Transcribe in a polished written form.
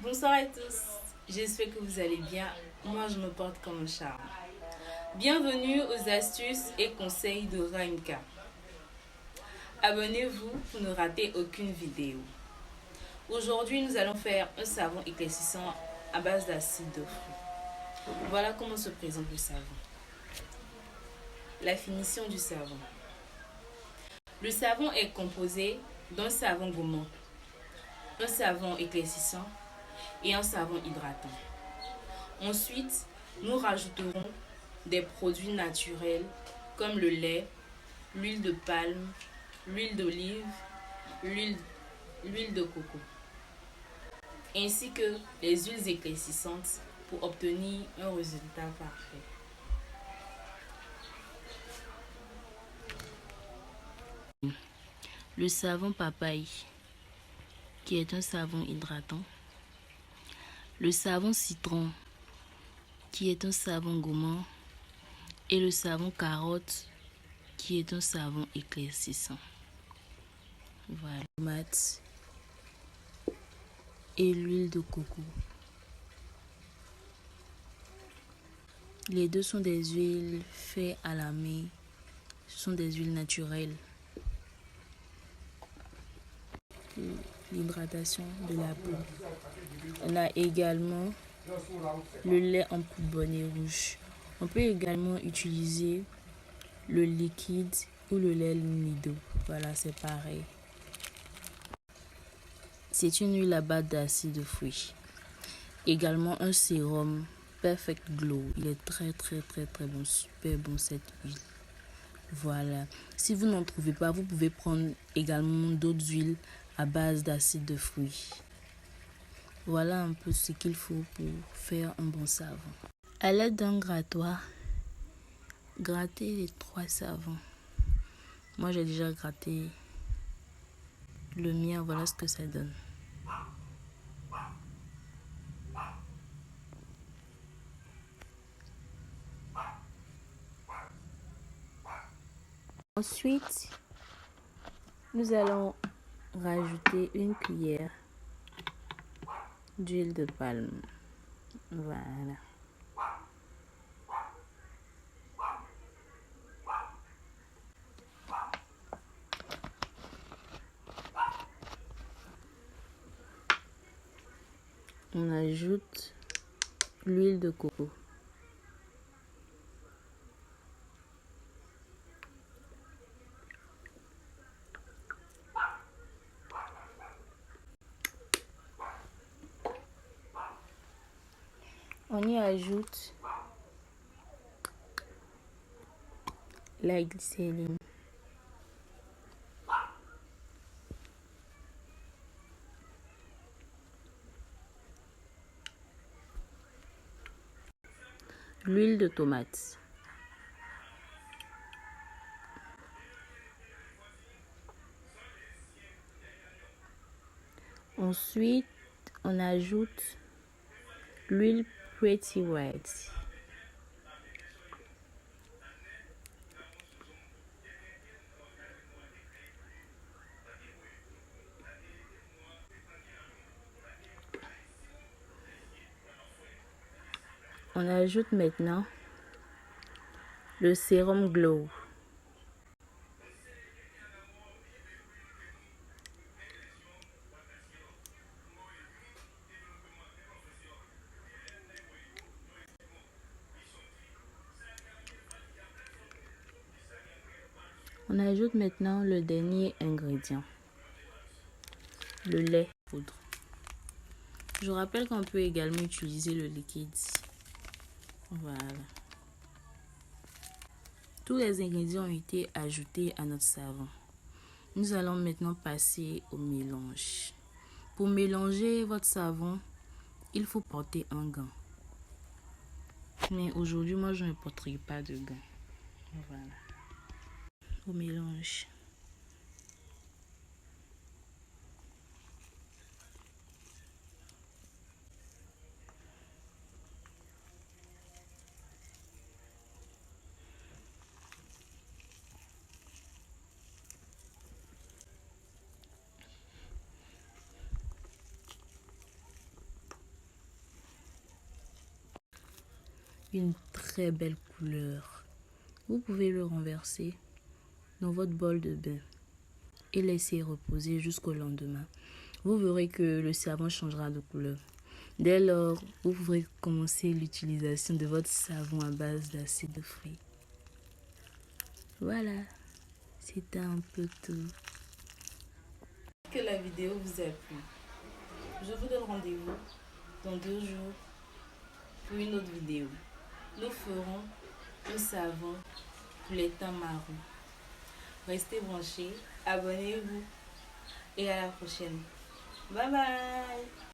Bonsoir à tous, j'espère que vous allez bien. Moi, je me porte comme un charme. Bienvenue aux astuces et conseils de Raimka. Abonnez-vous pour ne rater aucune vidéo. Aujourd'hui, nous allons faire un savon éclaircissant à base d'acide de fruits. Voilà comment se présente le savon. La finition du savon. Le savon est composé d'un savon gommant, un savon éclaircissant et un savon hydratant. Ensuite, nous rajouterons des produits naturels comme le lait, l'huile de palme, l'huile d'olive, l'huile de coco, ainsi que les huiles éclaircissantes pour obtenir un résultat parfait. Le savon papaye, qui est un savon hydratant. Le savon citron, qui est un savon gommant. Et le savon carotte, qui est un savon éclaircissant. Voilà. Tomate et l'huile de coco. Les deux sont des huiles faites à la main. Ce sont des huiles naturelles. L'hydratation de la peau. On a également le lait en poudre bonnet rouge. On peut également utiliser le liquide ou le lait nido. Voilà, c'est pareil. C'est une huile à base d'acide de fruits. Également un sérum Perfect Glow. Il est très bon, super bon cette huile. Voilà. Si vous n'en trouvez pas, vous pouvez prendre également d'autres huiles à base d'acide de fruits. Voilà un peu ce qu'il faut pour faire un bon savon. À l'aide d'un grattoir, grattez les 3 savons. Moi, j'ai déjà gratté le mien. Voilà ce que ça donne. Ensuite, nous allons rajouter une cuillère d'huile de palme. Voilà. On ajoute l'huile de coco. On y ajoute la glycérine. L'huile de tomate. Ensuite, on ajoute l'huile Pretty White. On ajoute maintenant le sérum Glow. On ajoute maintenant le dernier ingrédient, le lait poudre. Je rappelle qu'on peut également utiliser le liquide. Voilà. Tous les ingrédients ont été ajoutés à notre savon. Nous allons maintenant passer au mélange. Pour mélanger votre savon, il faut porter un gant. Mais aujourd'hui, moi, je ne porterai pas de gant. Voilà. Au mélange. une très belle couleur. Vous pouvez le renverser dans votre bol de bain et laisser reposer jusqu'au lendemain. Vous verrez que le savon changera de couleur. Dès lors, vous pourrez commencer l'utilisation de votre savon à base d'acide de fruits. Voilà, c'était un peu tout. Que la vidéo vous a plu. Je vous donne rendez-vous dans 2 jours pour une autre vidéo. Nous ferons un savon pour les teints marrons. Restez branchés, abonnez-vous et à la prochaine. Bye bye.